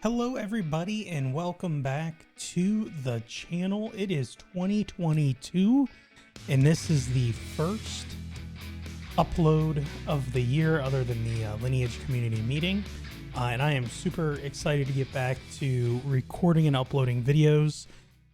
Hello everybody and welcome back to the channel. It is 2022 and this is the first upload of the year other than the Lineage community meeting. And I am super excited to get back to recording and uploading videos.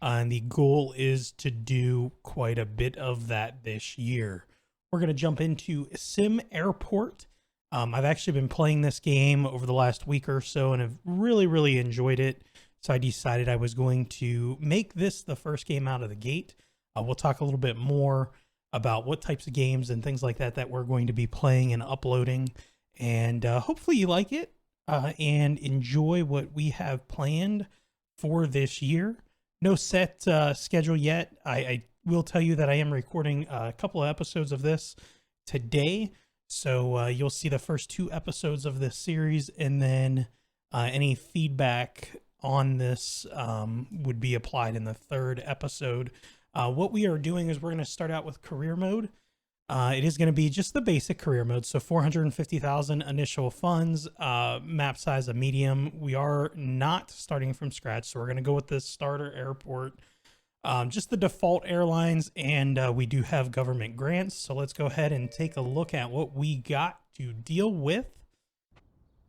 And the goal is to do quite a bit of that this year. We're going to jump into SimAirport. I've actually been playing this game over the last week or so and have really enjoyed it. So I decided I was going to make this the first game out of the gate. We'll talk a little bit more about what types of games and things like that that we're going to be playing and uploading. And hopefully you like it and enjoy what we have planned for this year. No set schedule yet. I will tell you that I am recording a couple of episodes of this today. So you'll see the first 2 episodes of this series, and then any feedback on this would be applied in the 3rd episode. What we are doing is we're going to start out with career mode. It is going to be just the basic career mode. So 450,000 initial funds, map size of medium. We are not starting from scratch. So we're going to go with this starter airport. Just the default airlines, and we do have government grants. So let's go ahead and take a look at what we got to deal with.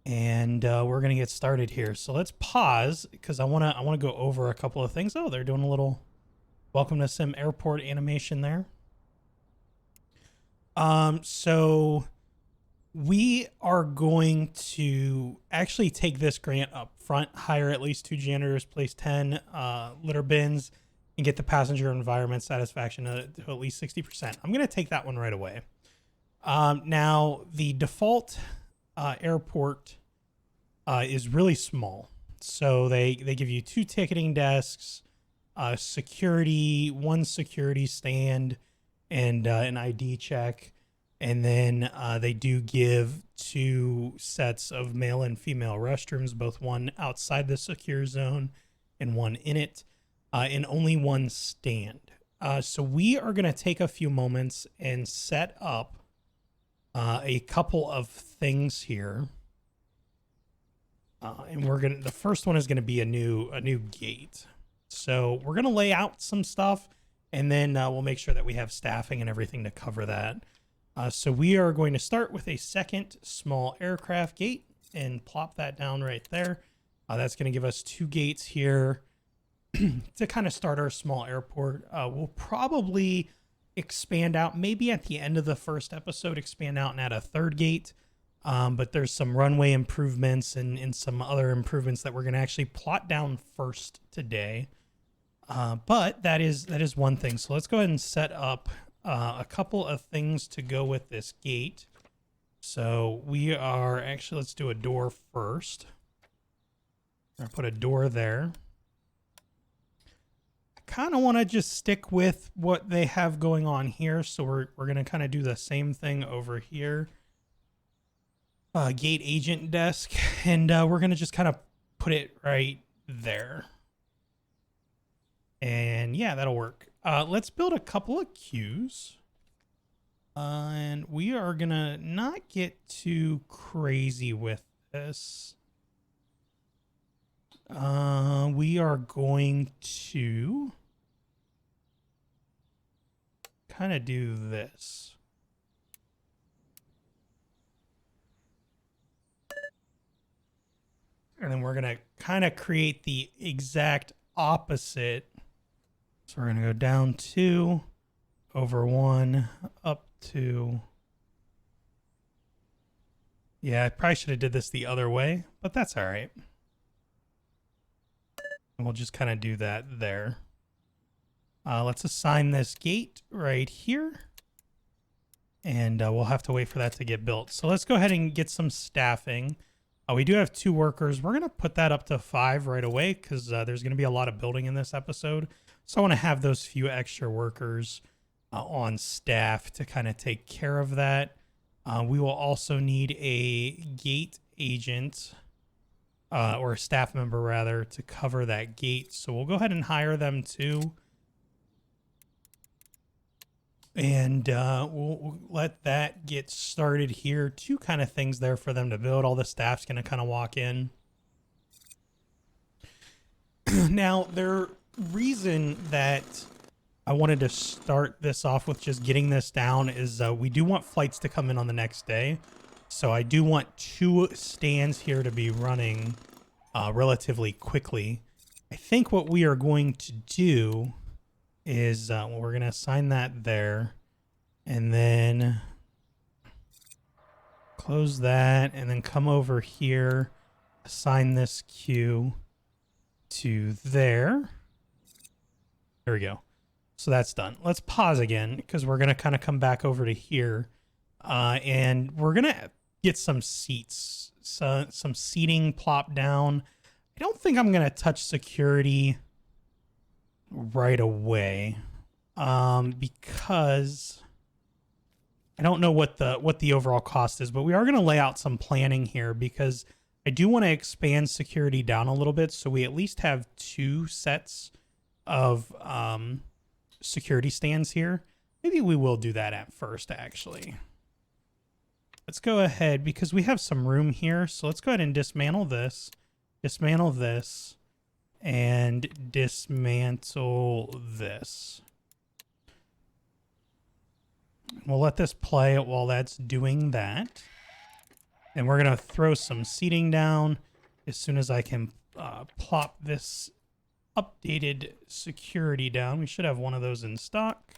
And we're going to get started here. So let's pause because I want to go over a couple of things. Oh, they're doing a little welcome to SimAirport animation there. So we are going to actually take this grant up front, hire at least 2 janitors, place 10 litter bins, and get the passenger environment satisfaction to at least 60%. I'm going to take that one right away. Now, the default airport is really small. So they give you 2 ticketing desks, security, 1 security stand, and an ID check. And then they do give 2 sets of male and female restrooms, both one outside the secure zone and one in it. And only 1 stand. So we are going to take a few moments and set up a couple of things here. And the first one is going to be a new gate. So we're going to lay out some stuff, and then we'll make sure that we have staffing and everything to cover that. So we are going to start with a second small aircraft gate and plop that down right there. That's going to give us 2 gates here. To kind of start our small airport. We'll probably expand out, maybe at the end of the first episode, expand out and add a 3rd gate. But there's some runway improvements and some other improvements that we're going to actually plot down first today. But that is one thing. So let's go ahead and set up a couple of things to go with this gate. So we are actually, let's do a door first. I'll put a door there. Kind of want to just stick with what they have going on here, so we're going to kind of do the same thing over here. Gate agent desk, and we're going to just kind of put it right there. And yeah, that'll work. Let's build a couple of queues. And we are going to not get too crazy with this. We are going to kind of do this. And then we're going to kind of create the exact opposite. So we're going to go down 2, over 1, up 2. Yeah, I probably should have did this the other way, but that's all right. And we'll just kind of do that there. Let's assign this gate right here. And we'll have to wait for that to get built. So let's go ahead and get some staffing. We do have 2 workers. We're going to put that up to 5 right away because there's going to be a lot of building in this episode. So I want to have those few extra workers on staff to kind of take care of that. We will also need a gate agent. Or a staff member rather, to cover that gate. So we'll go ahead and hire them too. And we'll let that get started here. 2 kind of things there for them to build. All the staff's going to kind of walk in. Now, the reason that I wanted to start this off with just getting this down is we do want flights to come in on the next day. So I do want 2 stands here to be running relatively quickly. I think what we are going to do is we're going to assign that there and then close that and then come over here, assign this queue to there. There we go. So that's done. Let's pause again because we're going to kind of come back over to here and we're going to get some seats, some seating plopped down. I don't think I'm going to touch security right away because I don't know what the overall cost is, but we are going to lay out some planning here because I do want to expand security down a little bit so we at least have 2 sets of security stands here. Maybe we will do that at first, actually. Let's go ahead because we have some room here. So let's go ahead and dismantle this, and dismantle this. We'll let this play while that's doing that. And we're going to throw some seating down as soon as I can plop this updated security down. We should have one of those in stock.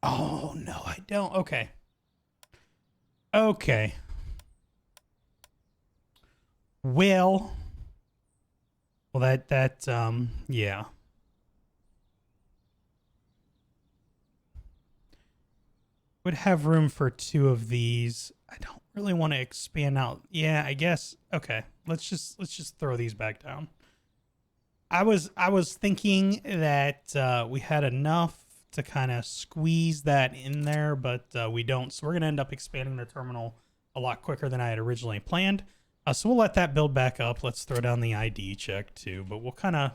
Oh, no, I don't. Okay. Okay. Well, yeah. Would have room for 2 of these. I don't really want to expand out. Yeah, I guess. Okay. Let's just throw these back down. I was thinking that we had enough to kind of squeeze that in there, but we don't. So we're going to end up expanding the terminal a lot quicker than I had originally planned. So we'll let that build back up. Let's throw down the ID check too, but we'll kind of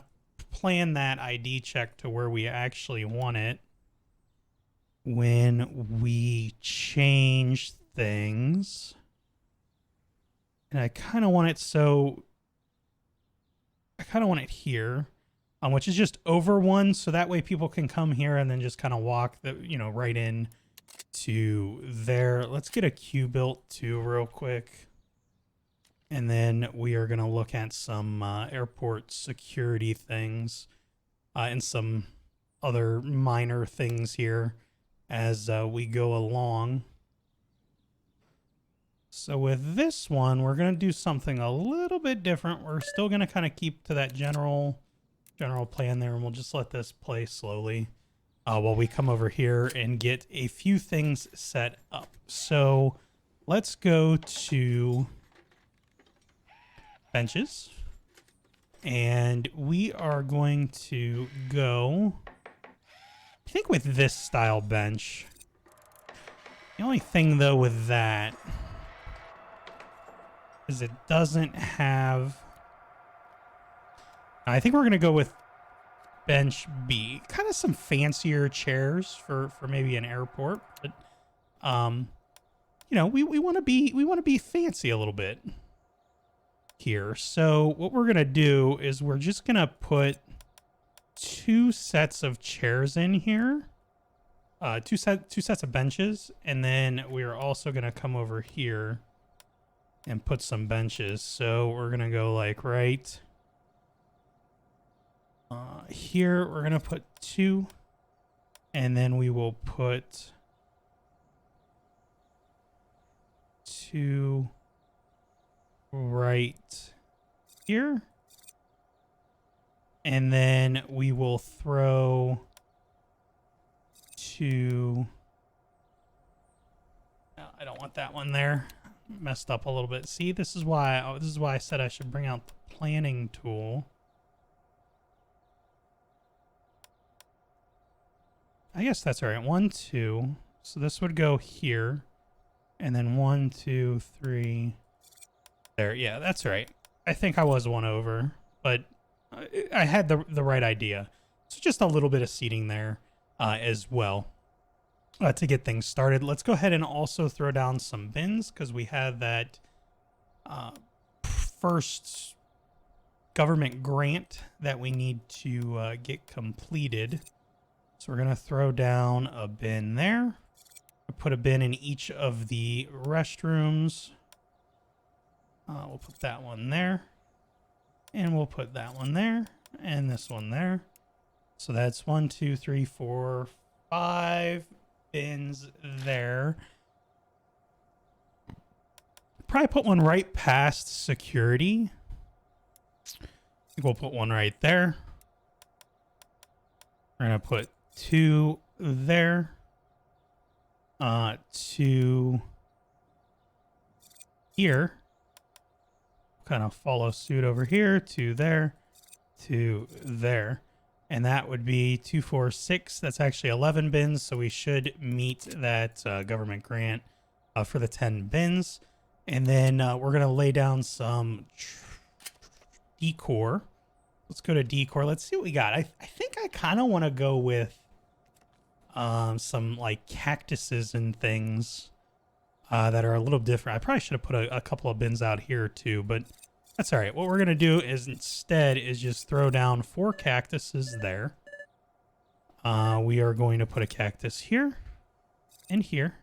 plan that ID check to where we actually want it when we change things. And I kind of want it so I kind of want it here, which is just over 1. So that way people can come here and then just kind of walk right in to there. Let's get a queue built too real quick. And then we are going to look at some airport security things and some other minor things here as we go along. So with this one, we're going to do something a little bit different. We're still going to kind of keep to that general plan there, and we'll just let this play slowly while we come over here and get a few things set up. So let's go to benches, and we are going to go, I think, with this style bench. The only thing though with that is it doesn't have, I think we're going to go with bench B. Kind of some fancier chairs for maybe an airport, but we want to be fancy a little bit here. So what we're going to do is we're just going to put 2 sets of chairs in here. Two sets of benches, and then we're also going to come over here and put some benches. So we're going to go like right here. We're going to put 2, and then we will put 2 right here. And then we will throw 2. No, I don't want that one there. Messed up a little bit. See, this is why I said I should bring out the planning tool. I guess that's all right. 1, 2. So this would go here, and then 1, 2, 3. There. Yeah, that's right. I think I was 1 over, but I had the right idea. So just a little bit of seating there as well. To get things started, let's go ahead and also throw down some bins because we had that first government grant that we need to get completed. So we're going to throw down a bin there. Put a bin in each of the restrooms. We'll put that one there. And we'll put that one there. And this one there. So that's 1, 2, 3, 4, 5 bins there. Probably put one right past security. I think we'll put one right there. We're going to put 2 there. 2 here. Kind of follow suit over here. 2 there. 2 there. And that would be 2, 4, 6. That's actually 11 bins. So we should meet that government grant for the 10 bins. And then we're going to lay down some decor. Let's go to decor. Let's see what we got. I think I kind of want to go with some like cactuses and things that are a little different. I probably should have put a couple of bins out here too, but that's all right. What we're going to do is instead is just throw down 4 cactuses there. We are going to put a cactus here and here,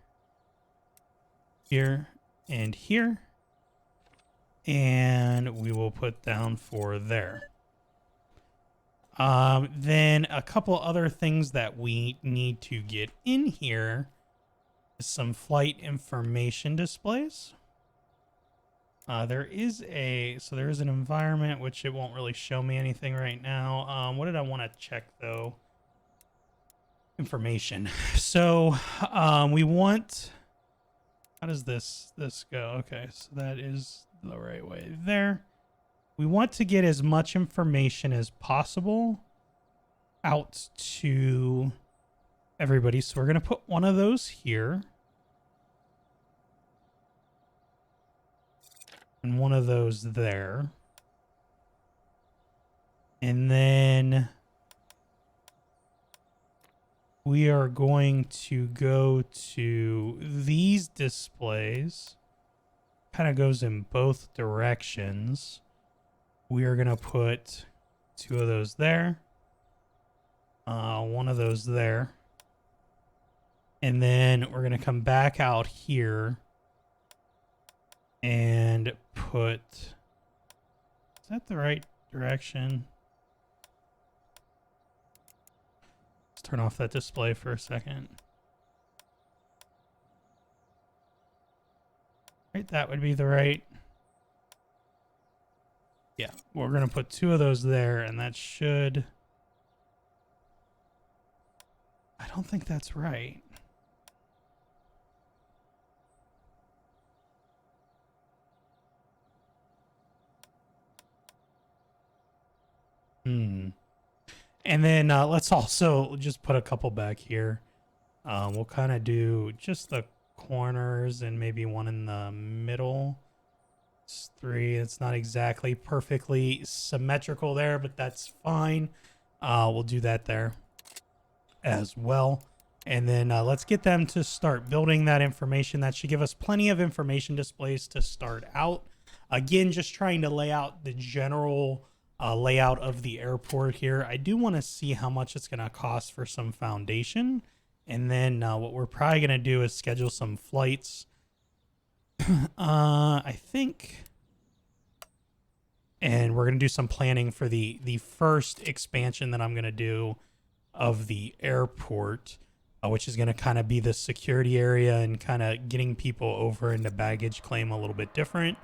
here and here, and we will put down 4 there. Then a couple other things that we need to get in here is some flight information displays. There is an environment, which it won't really show me anything right now. What did I want to check though? Information. So, we want, how does this go? Okay. So that is the right way there. We want to get as much information as possible out to everybody. So we're going to put one of those here. And one of those there. And then we are going to go to these displays. Kind of goes in both directions. We are going to put 2 of those there. 1 of those there. And then we're going to come back out here and put, is that the right direction? Let's turn off that display for a second. Right, that would be the right. Yeah, we're going to put 2 of those there, and that should, I don't think that's right. And then let's also just put a couple back here. We'll kind of do just the corners and maybe one in the middle. It's 3. It's not exactly perfectly symmetrical there, but that's fine. We'll do that there as well. And then let's get them to start building that information. That should give us plenty of information displays to start out. Again, just trying to lay out the general layout of the airport here. I do want to see how much it's going to cost for some foundation. And then what we're probably going to do is schedule some flights. I think. And we're going to do some planning for the first expansion that I'm going to do of the airport, which is going to kind of be the security area and kind of getting people over into baggage claim a little bit different.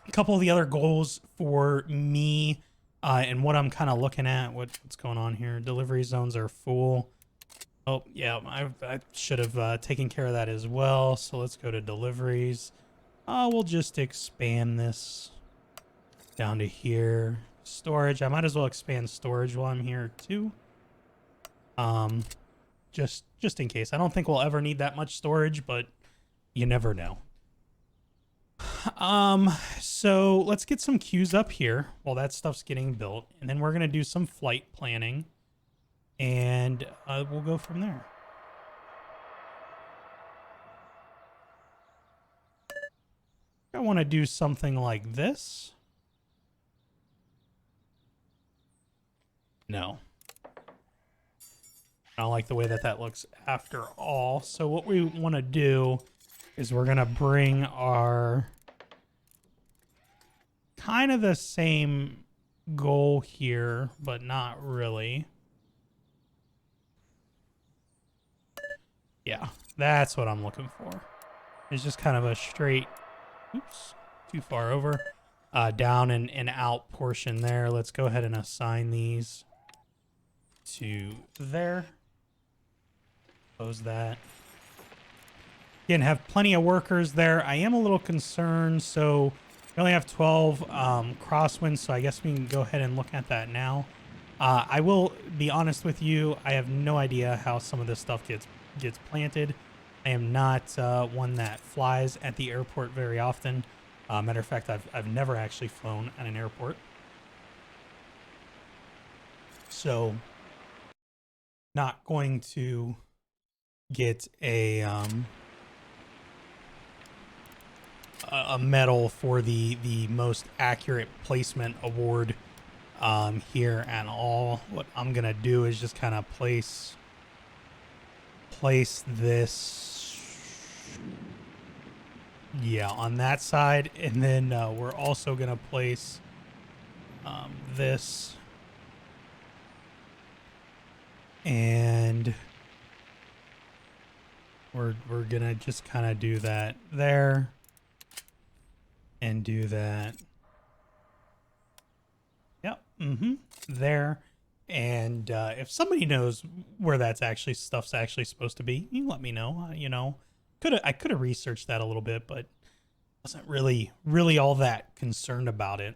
A couple of the other goals for me and what I'm kind of looking at, what's going on here. Delivery zones are full. Oh, yeah, I should have taken care of that as well. So let's go to deliveries. We'll just expand this down to here. Storage, I might as well expand storage while I'm here too. Just in case. I don't think we'll ever need that much storage, but you never know. So let's get some queues up here while that stuff's getting built, and then we're gonna do some flight planning, and we'll go from there. I want to do something like this. No. I don't like the way that that looks after all. So what we want to do is we're going to bring our kind of the same goal here, but not really. Yeah, that's what I'm looking for. It's just kind of a straight, oops, too far over, down and out portion there. Let's go ahead and assign these to there. Close that. Again, have plenty of workers there. I am a little concerned, so we only have 12 crosswinds, so I guess we can go ahead and look at that now. I will be honest with you, I have no idea how some of this stuff gets planted. I am not one that flies at the airport very often. Matter of fact, I've never actually flown at an airport. So, not going to get a medal for the most accurate placement award here at all. What I'm gonna do is just kind of place this, yeah, on that side, and then we're also gonna place this, and we're gonna just kind of do that there and do that. Yep. There. And if somebody knows where stuff's actually supposed to be, you can let me know. You know, I could have researched that a little bit, but wasn't really all that concerned about it.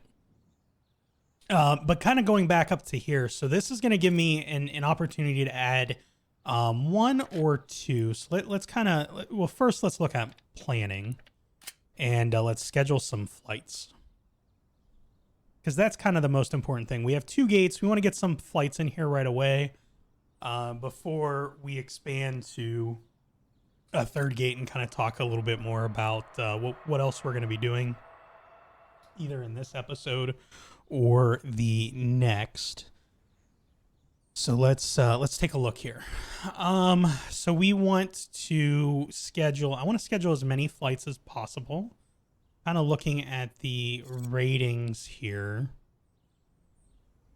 But kind of going back up to here, so this is going to give me an opportunity to add one or two. So let's kind of, well, first let's look at planning, and let's schedule some flights, because that's kind of the most important thing. We have 2 gates. We want to get some flights in here right away before we expand to a 3rd gate and kind of talk a little bit more about what else we're going to be doing either in this episode or the next. So let's take a look here. So we want to schedule, I want to schedule as many flights as possible. Kind of looking at the ratings here.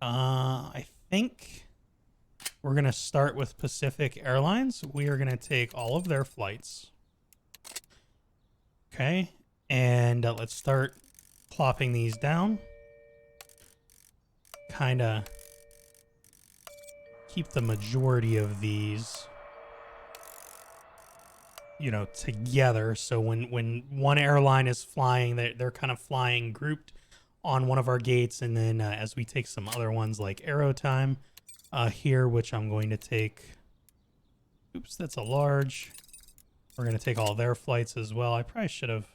I think we're going to start with Pacific Airlines. We are going to take all of their flights. Okay. And let's start plopping these down. Kind of keep the majority of these, you know, together. So when one airline is flying, they're kind of flying grouped on one of our gates. And then as we take some other ones like Aero Time here, which I'm going to take, oops, that's a large. We're going to take all their flights as well. I probably should have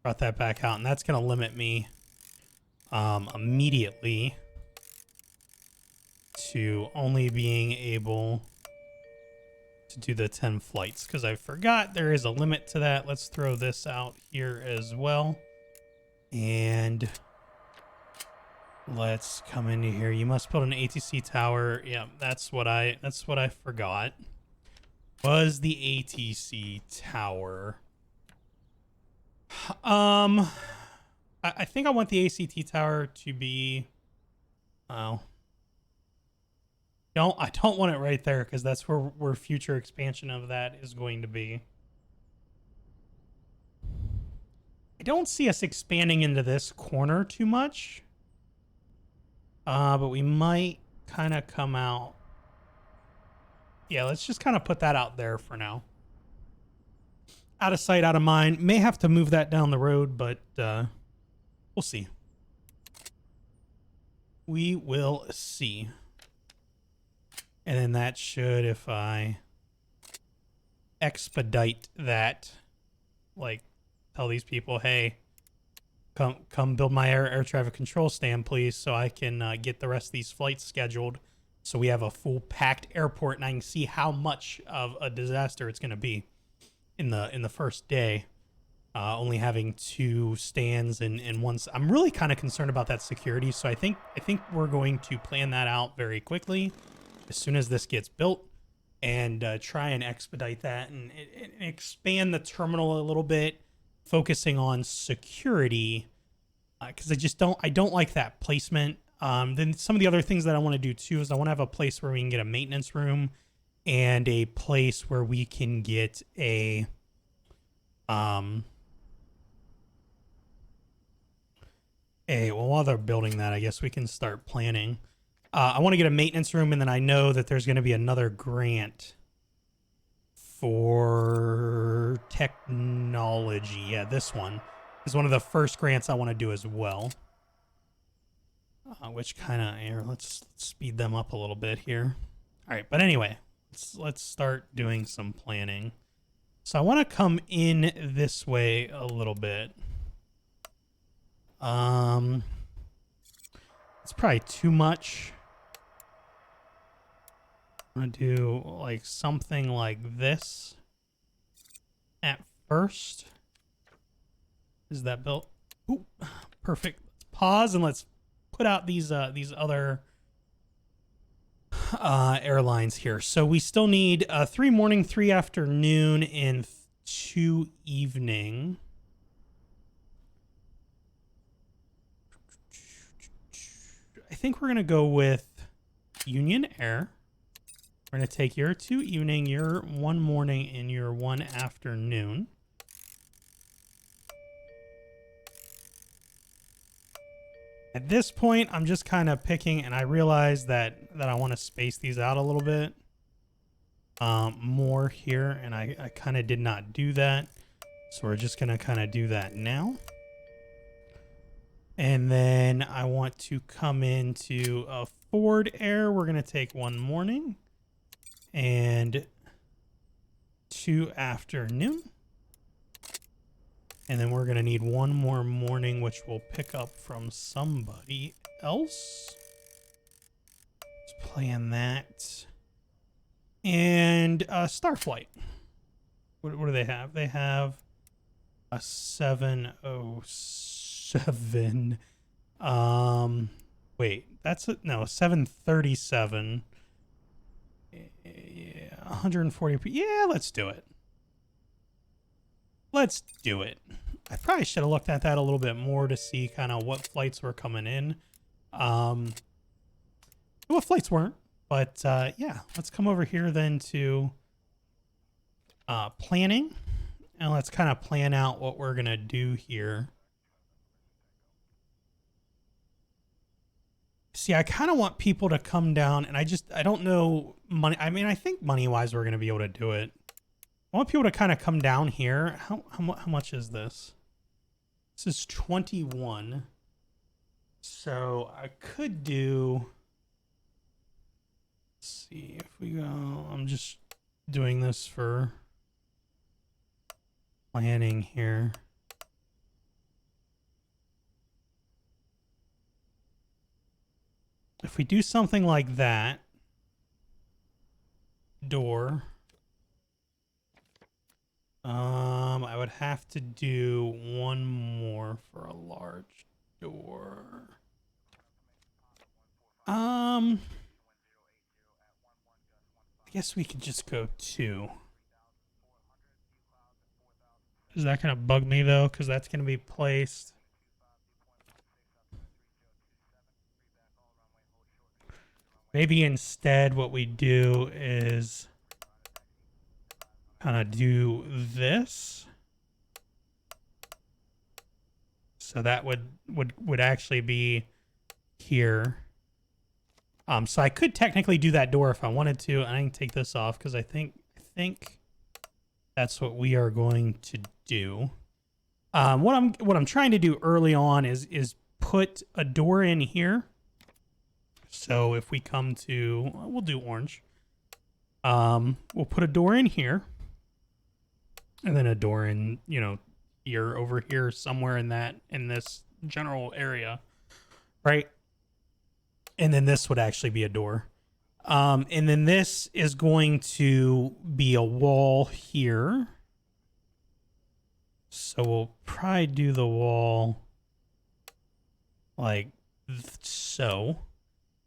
brought that back out, and that's going to limit me immediately to only being able to do the 10 flights, because I forgot there is a limit to that. Let's throw this out here as well, and let's come into here. You must build an ATC tower. Yeah, that's what I forgot, was the ATC tower. I think I want the ACT tower to be, oh, I don't want it right there, because that's where future expansion of that is going to be. I don't see us expanding into this corner too much. But we might kind of come out. Yeah, let's just kind of put that out there for now. Out of sight, out of mind. May have to move that down the road, but we'll see. We will see. And then that should, if I expedite that, like tell these people, hey, come build my air traffic control stand, please, so I can get the rest of these flights scheduled, so we have a full packed airport, and I can see how much of a disaster it's going to be in the first day. only having 2 stands and one. I'm really kind of concerned about that security, so I think we're going to plan that out very quickly as soon as this gets built, and try and expedite that and expand the terminal a little bit, focusing on security, because I don't like that placement. Then some of the other things that I want to do too is I want to have a place where we can get a maintenance room and a place where we can get a well, while they're building that, I guess we can start planning. I want to get a maintenance room, and then I know that there's going to be another grant for technology. Yeah, this one is one of the first grants I want to do as well. Which kind of, let's speed them up a little bit here. All right, but anyway, let's start doing some planning. So I want to come in this way a little bit. It's probably too much. I'm gonna do like something like this at first. Is that built? Ooh, perfect. Let's pause and let's put out these other airlines here. So we still need 3 morning, 3 afternoon, and 2 evening. I think we're gonna go with Union Air. We're going to take your 2 evening, your 1 morning, and your 1 afternoon. At this point, I'm just kind of picking, and I realize that I want to space these out a little bit more here, and I kind of did not do that. So we're just going to kind of do that now. And then I want to come into a Ford Air. We're going to take 1 morning and 2 afternoon. And then we're going to need 1 more morning, which we'll pick up from somebody else. Let's plan that. And Starflight. What do they have? They have a 707. Wait, that's a 737. Yeah, 140. Yeah, let's do it. Let's do it. I probably should have looked at that a little bit more to see kind of what flights were coming in. What flights weren't, but yeah, let's come over here then to planning, and let's kind of plan out what we're gonna do here. See, I kind of want people to come down, and I don't know money. I mean, I think money-wise we're going to be able to do it. I want people to kind of come down here. How much is this? This is 21. So I could do... Let's see if we go... I'm just doing this for planning here. If we do something like that, door, I would have to do 1 more for a large door. I guess we could just go 2. Is that going to bug me though? Because that's going to be placed. Maybe instead what we do is kind of do this. So that would actually be here. So I could technically do that door if I wanted to. I can take this off because I think that's what we are going to do. What I'm trying to do early on is put a door in here. So if we come to, we'll do orange. We'll put a door in here, and then a door in, here, over here, somewhere in this general area, right? And then this would actually be a door. And then this is going to be a wall here. So we'll probably do the wall like so.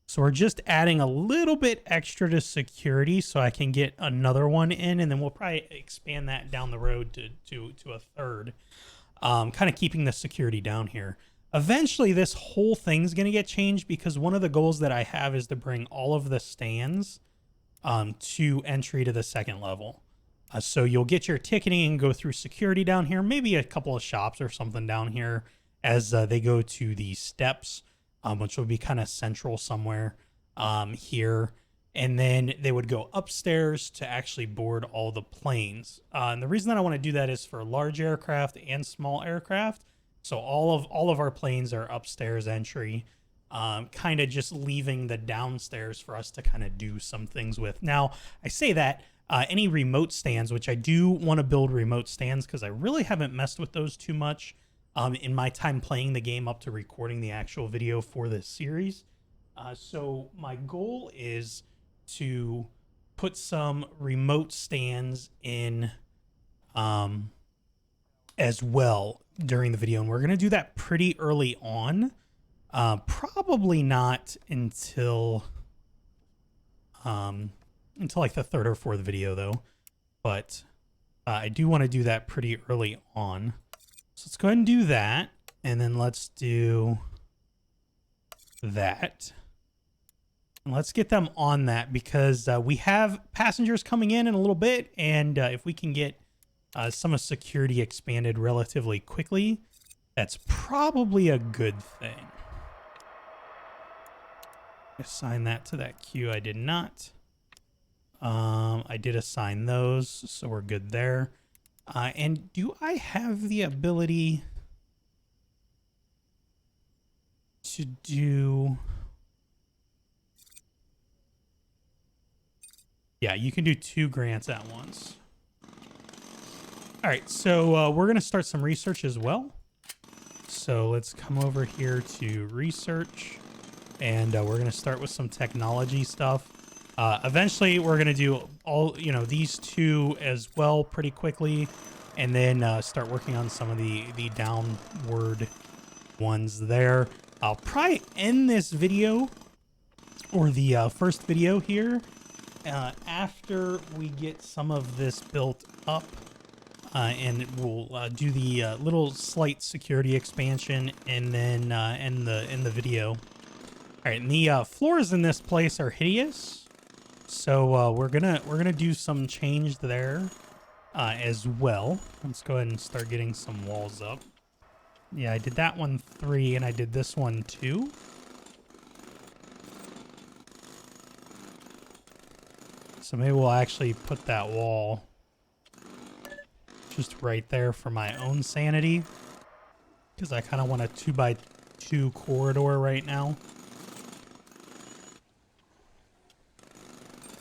So we're just adding a little bit extra to security so I can get another one in, and then we'll probably expand that down the road to a third. Kind of keeping the security down here. Eventually, this whole thing's going to get changed because one of the goals that I have is to bring all of the stands to entry to the second level. So you'll get your ticketing and go through security down here, maybe a couple of shops or something down here as they go to the steps, which will be kind of central somewhere here. And then they would go upstairs to actually board all the planes. And the reason that I want to do that is for large aircraft and small aircraft. So all of our planes are upstairs entry, kind of just leaving the downstairs for us to kind of do some things with. Now, I say that any remote stands, which I do want to build remote stands because I really haven't messed with those too much in my time playing the game up to recording the actual video for this series. So my goal is to put some remote stands in as well during the video, and we're going to do that pretty early on. Probably not until like the third or fourth video though, but I do want to do that pretty early on. So let's go ahead and do that, and then let's do that. And let's get them on that because we have passengers coming in a little bit, and if we can get some of security expanded relatively quickly, that's probably a good thing. Assign that to that queue. I did not. I did assign those, so we're good there. And do I have the ability to do... Yeah, you can do 2 grants at once. All right, so we're going to start some research as well. So let's come over here to research, and we're going to start with some technology stuff. Eventually, we're going to do all, these 2 as well pretty quickly, and then start working on some of the downward ones there. I'll probably end this video, or the first video here, after we get some of this built up, and we'll do the little slight security expansion, and then end the video. All right, and the floors in this place are hideous, so we're gonna do some change there as well. Let's go ahead and start getting some walls up. Yeah, I did that one 3, and I did this one 2. So maybe we'll actually put that wall just right there for my own sanity, because I kind of want a 2x2 corridor right now.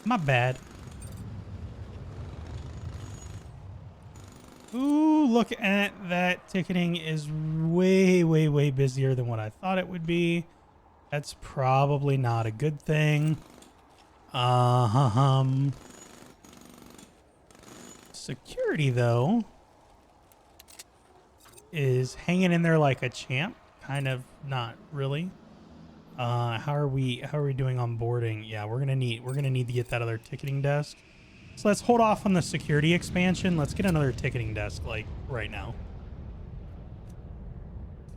My bad. Ooh, look at that. Ticketing is way, way, way busier than what I thought it would be. That's probably not a good thing. Security, though, is hanging in there like a champ. Kind of not really. How are we doing on boarding? Yeah, we're gonna need to get that other ticketing desk. So let's hold off on the security expansion. Let's get another ticketing desk like right now.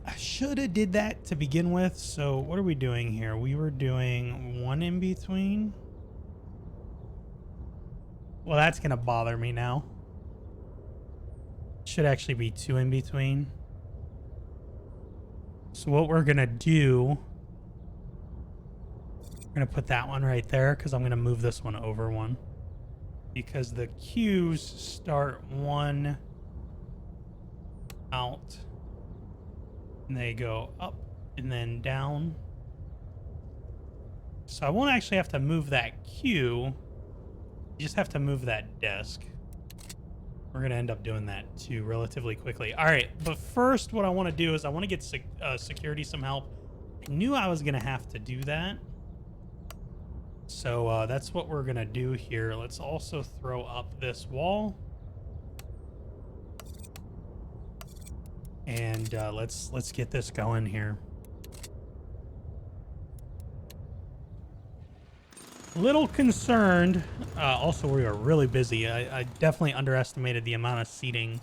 I should have did that to begin with. So what are we doing here? We were doing 1 in between. Well, that's gonna bother me now. Should actually be 2 in between. So what we're gonna do, we're gonna put that one right there because I'm gonna move this one over 1, because the queues start 1 out and they go up and then down. So I won't actually have to move that queue. You just have to move that desk. We're going to end up doing that too relatively quickly. All right, but first what I want to do is I want to get security some help. I knew I was going to have to do that. So that's what we're going to do here. Let's also throw up this wall. and let's get this going here. Little concerned. Also, we are really busy. I definitely underestimated the amount of seating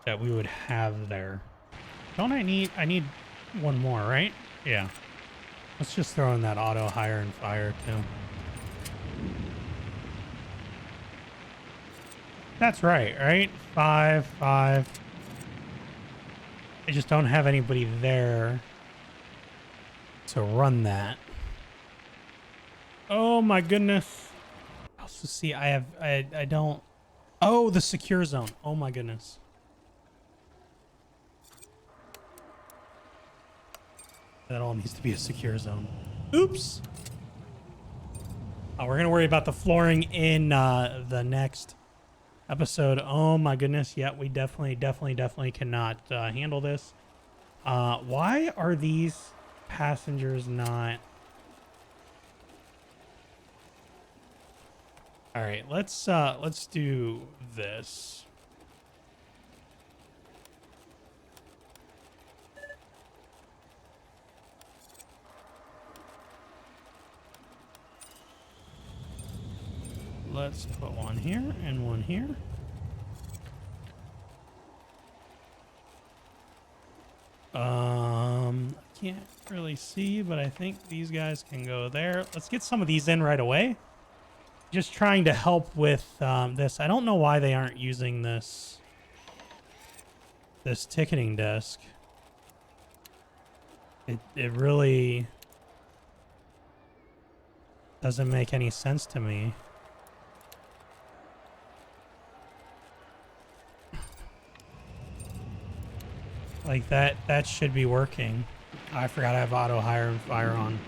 that we would have there. Don't I need one more, right? Yeah. Let's just throw in that auto hire and fire too. That's right? 5, 5. I just don't have anybody there to run that. Oh my goodness. Also, see, I don't. Oh, the secure zone. Oh my goodness. That all needs to be a secure zone. Oops. Oh, we're gonna worry about the flooring in the next episode. Oh my goodness. Yeah, we definitely cannot handle this. Why are these passengers not? All right, let's do this. Let's put one here and one here. Can't really see, but I think these guys can go there. Let's get some of these in right away. Just trying to help with this. I don't know why they aren't using this ticketing desk. It really doesn't make any sense to me. Like that should be working. I forgot I have auto hire and fire on.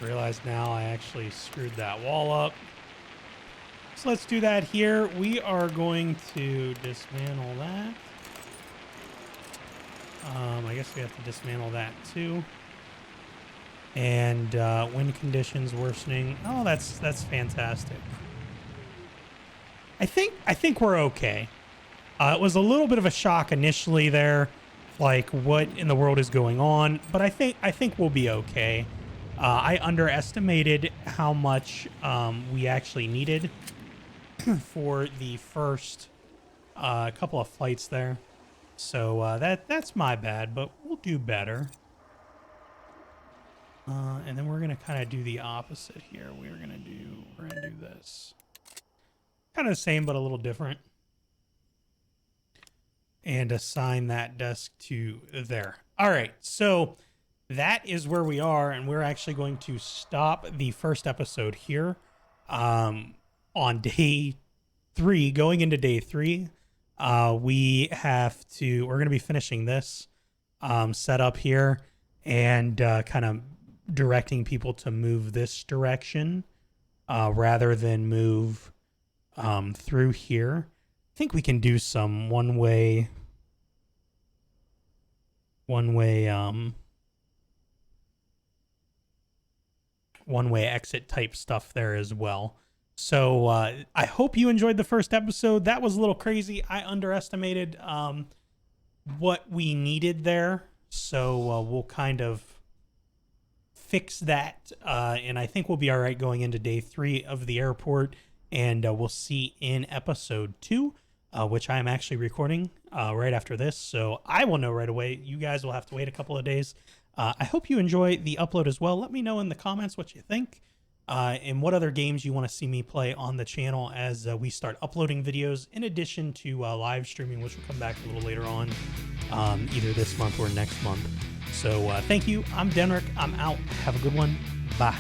Realize now I actually screwed that wall up. So let's do that here. We are going to dismantle that. I guess we have to dismantle that too. And wind conditions worsening. Oh, that's fantastic. I think we're okay. It was a little bit of a shock initially there, like what in the world is going on, but I think we'll be okay. I underestimated how much we actually needed for the first couple of flights there. So that's my bad, but we'll do better. And then we're gonna kind of do the opposite here. We're gonna do this. Kind of the same, but a little different. And assign that desk to there. All right, so that is where we are, and we're actually going to stop the first episode here on day 3, going into day 3. We're going to be finishing this setup here and kind of directing people to move this direction rather than move through here. I think we can do some one-way exit type stuff there as well. So I hope you enjoyed the first episode. That was a little crazy. I underestimated what we needed there. So we'll kind of fix that. And I think we'll be all right going into day 3 of the airport. And we'll see in episode 2, which I'm actually recording right after this. So I will know right away. You guys will have to wait a couple of days. I hope you enjoy the upload as well. Let me know in the comments what you think and what other games you want to see me play on the channel as we start uploading videos in addition to live streaming, which will come back a little later on, either this month or next month. So thank you. I'm Denrick. I'm out. Have a good one. Bye.